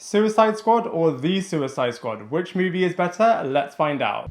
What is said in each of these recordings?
Suicide Squad or The Suicide Squad? Which movie is better? Let's find out.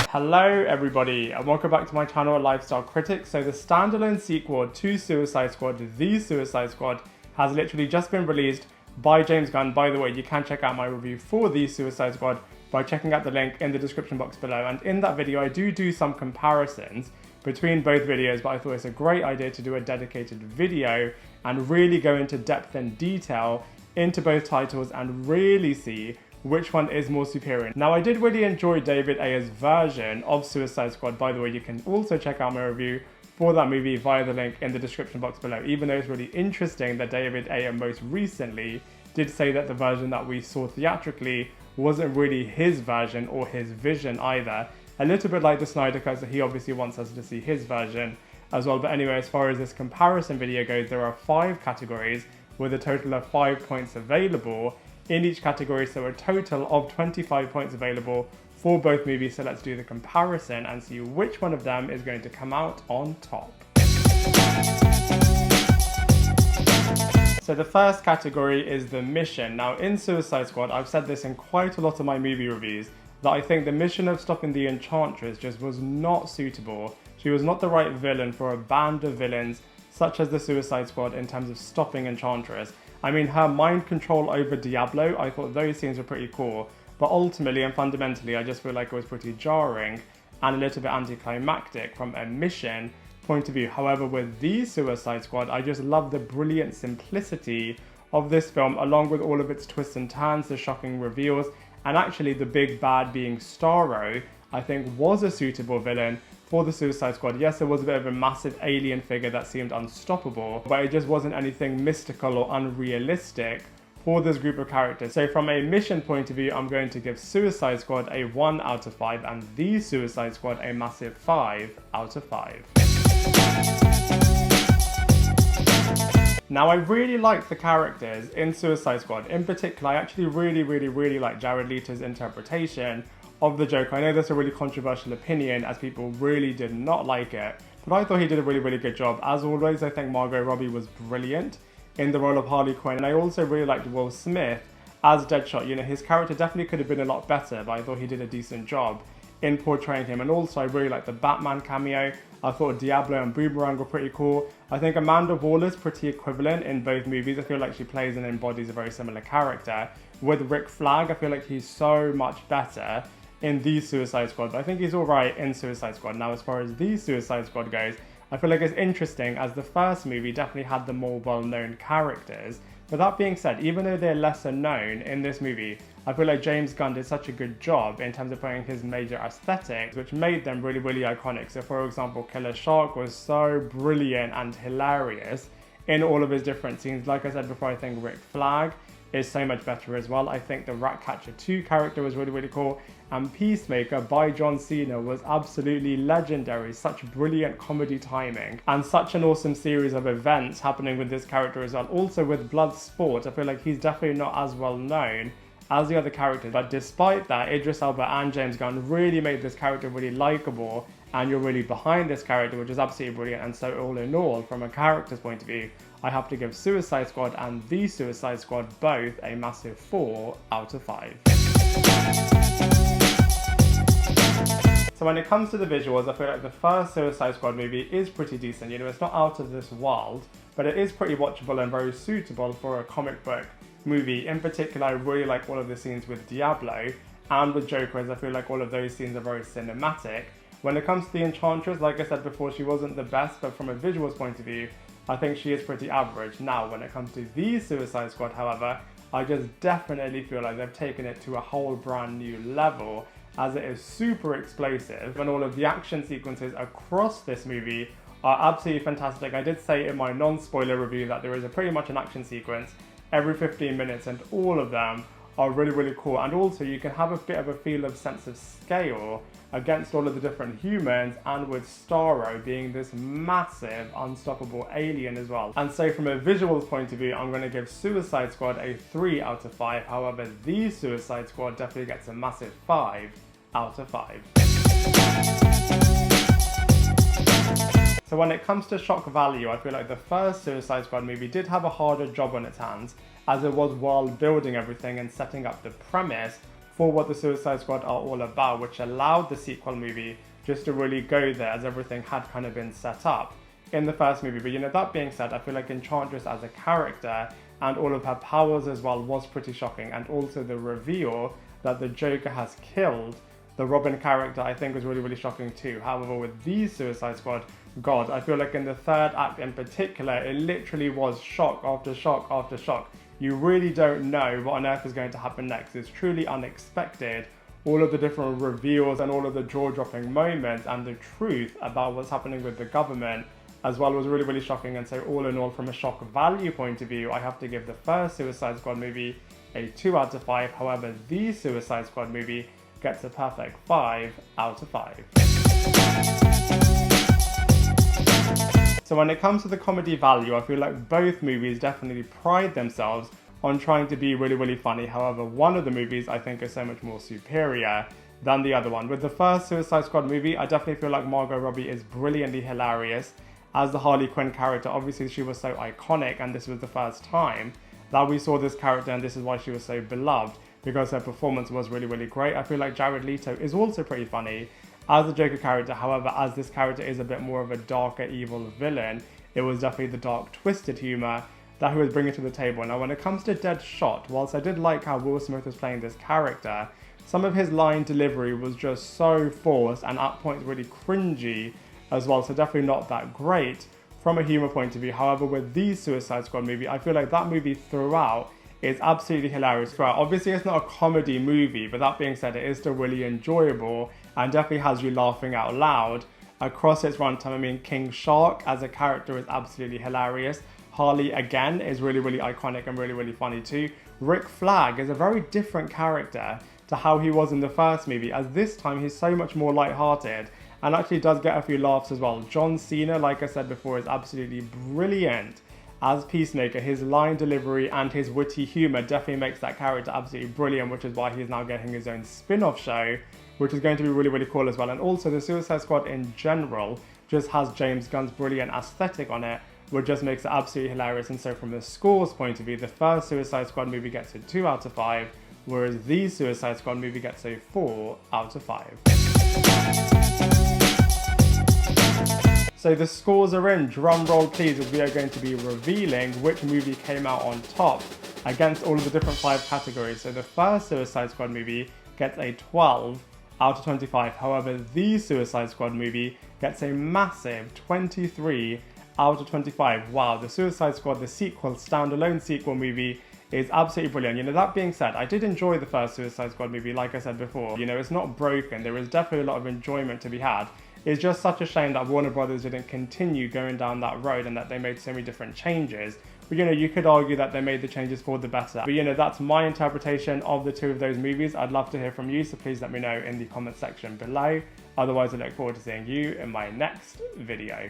Hello everybody and welcome back to my channel Lifestyle Critic. So the standalone sequel to Suicide Squad, The Suicide Squad, has literally just been released by James Gunn. By the way, you can check out my review for The Suicide Squad by checking out the link in the description box below. And in that video I do some comparisons between both videos, but I thought it's a great idea to do a dedicated video and really go into depth and detail into both titles and really see which one is more superior. Now, I did really enjoy David Ayer's version of Suicide Squad. By the way, you can also check out my review for that movie via the link in the description box below, even though it's really interesting that David Ayer most recently did say that the version that we saw theatrically wasn't really his version or his vision either. A little bit like the Snyder Cut, so he obviously wants us to see his version as well. But anyway, as far as this comparison video goes, there are 5 categories with a total of 5 points available in each category, so a total of 25 points available for both movies. So let's do the comparison and see which one of them is going to come out on top. So the first category is the mission. Now in Suicide Squad, I've said this in quite a lot of my movie reviews, that I think the mission of stopping the Enchantress just was not suitable. She was not the right villain for a band of villains such as the Suicide Squad in terms of stopping Enchantress. I mean, her mind control over Diablo, I thought those scenes were pretty cool, but ultimately and fundamentally I just feel like it was pretty jarring and a little bit anticlimactic from a mission point of view. However, with the Suicide Squad, I just love the brilliant simplicity of this film, along with all of its twists and turns, the shocking reveals, and actually the big bad being Starro, I think was a suitable villain for the Suicide Squad. Yes, there was a bit of a massive alien figure that seemed unstoppable, but it just wasn't anything mystical or unrealistic for this group of characters. So from a mission point of view, I'm going to give Suicide Squad a 1 out of 5 and The Suicide Squad a massive 5 out of 5. Now, I really liked the characters in Suicide Squad. In particular, I actually really like Jared Leto's interpretation of the Joker. I know that's a really controversial opinion, as people really did not like it, but I thought he did a really good job. As always, I think Margot Robbie was brilliant in the role of Harley Quinn, and I also really liked Will Smith as Deadshot. You know, his character definitely could have been a lot better, but I thought he did a decent job in portraying him. And also I really liked the Batman cameo. I thought Diablo and Boomerang were pretty cool. I think Amanda Waller's pretty equivalent in both movies. I feel like she plays and embodies a very similar character. With Rick Flag, I feel like he's so much better in The Suicide Squad, but I think he's alright in Suicide Squad. Now, as far as The Suicide Squad goes, I feel like it's interesting, as the first movie definitely had the more well-known characters. But that being said, even though they're lesser known in this movie, I feel like James Gunn did such a good job in terms of putting his major aesthetics, which made them really iconic. So for example, Killer Shark was so brilliant and hilarious in all of his different scenes. Like I said before, I think Rick Flag is so much better as well. I think the Ratcatcher 2 character was really cool, and Peacemaker by John Cena was absolutely legendary. Such brilliant comedy timing and such an awesome series of events happening with this character as well. Also with Bloodsport, I feel like he's definitely not as well known as the other characters, but despite that, Idris Elba and James Gunn really made this character really likable, and you're really behind this character, which is absolutely brilliant. And so all in all, from a character's point of view, I have to give Suicide Squad and The Suicide Squad both a massive 4 out of 5. So when it comes to the visuals, I feel like the first Suicide Squad movie is pretty decent. You know, it's not out of this world, but it is pretty watchable and very suitable for a comic book movie. In particular, I really like all of the scenes with Diablo and with Joker, as I feel like all of those scenes are very cinematic. When it comes to the Enchantress, like I said before, she wasn't the best, but from a visuals point of view, I think she is pretty average. Now, when it comes to The Suicide Squad, however, I just definitely feel like they've taken it to a whole brand new level, as it is super explosive, and all of the action sequences across this movie are absolutely fantastic. I did say in my non-spoiler review that there is pretty much an action sequence every 15 minutes, and all of them are really cool. And also you can have a bit of a feel of sense of scale against all of the different humans, and with Starro being this massive unstoppable alien as well. And so from a visuals point of view, I'm going to give Suicide Squad a 3 out of 5. However, The Suicide Squad definitely gets a massive 5 out of 5. So when it comes to shock value, I feel like the first Suicide Squad movie did have a harder job on its hands, as it was while building everything and setting up the premise for what the Suicide Squad are all about, which allowed the sequel movie just to really go there, as everything had kind of been set up in the first movie. But you know, that being said, I feel like Enchantress as a character and all of her powers as well was pretty shocking, and also the reveal that the Joker has killed the Robin character I think was really, really shocking too. However, with the Suicide Squad, God, I feel like in the third act in particular, it literally was shock after shock after shock. You really don't know what on earth is going to happen next. It's truly unexpected. All of the different reveals and all of the jaw-dropping moments and the truth about what's happening with the government as well was really, really shocking. And so all in all, from a shock value point of view, I have to give the first Suicide Squad movie a 2 out of 5. However, the Suicide Squad movie gets a perfect 5 out of 5. So when it comes to the comedy value, I feel like both movies definitely pride themselves on trying to be really, really funny. However, one of the movies I think is so much more superior than the other one. With the first Suicide Squad movie, I definitely feel like Margot Robbie is brilliantly hilarious as the Harley Quinn character. Obviously, she was so iconic, and this was the first time that we saw this character, and this is why she was so beloved, because her performance was really, really great. I feel like Jared Leto is also pretty funny as the Joker character. However, as this character is a bit more of a darker, evil villain, it was definitely the dark, twisted humour that he was bringing to the table. Now, when it comes to Deadshot, whilst I did like how Will Smith was playing this character, some of his line delivery was just so forced and at points really cringy as well, so definitely not that great from a humour point of view. However, with the Suicide Squad movie, I feel like that movie throughout is absolutely hilarious throughout. Obviously, it's not a comedy movie, but that being said, it is still really enjoyable and definitely has you laughing out loud across its runtime. I mean, King Shark as a character is absolutely hilarious. Harley, again, is really, really iconic and really, really funny too. Rick Flag is a very different character to how he was in the first movie, as this time he's so much more lighthearted and actually does get a few laughs as well. John Cena, like I said before, is absolutely brilliant as Peacemaker. His line delivery and his witty humour definitely makes that character absolutely brilliant, which is why he's now getting his own spin-off show, which is going to be really, really cool as well. And also the Suicide Squad in general just has James Gunn's brilliant aesthetic on it, which just makes it absolutely hilarious. And so from the scores point of view, the first Suicide Squad movie gets a 2 out of 5, whereas the Suicide Squad movie gets a 4 out of 5. So the scores are in, drum roll please, as we are going to be revealing which movie came out on top against all of the different 5 categories. So the first Suicide Squad movie gets a 12 out of 25. However, the Suicide Squad movie gets a massive 23 out of 25. Wow, the Suicide Squad, the sequel, standalone sequel movie, is absolutely brilliant. You know, that being said, I did enjoy the first Suicide Squad movie, like I said before. You know, it's not broken. There is definitely a lot of enjoyment to be had. It's just such a shame that Warner Brothers didn't continue going down that road and that they made so many different changes. But you know, you could argue that they made the changes for the better. But you know, that's my interpretation of the 2 of those movies. I'd love to hear from you, so please let me know in the comment section below. Otherwise, I look forward to seeing you in my next video.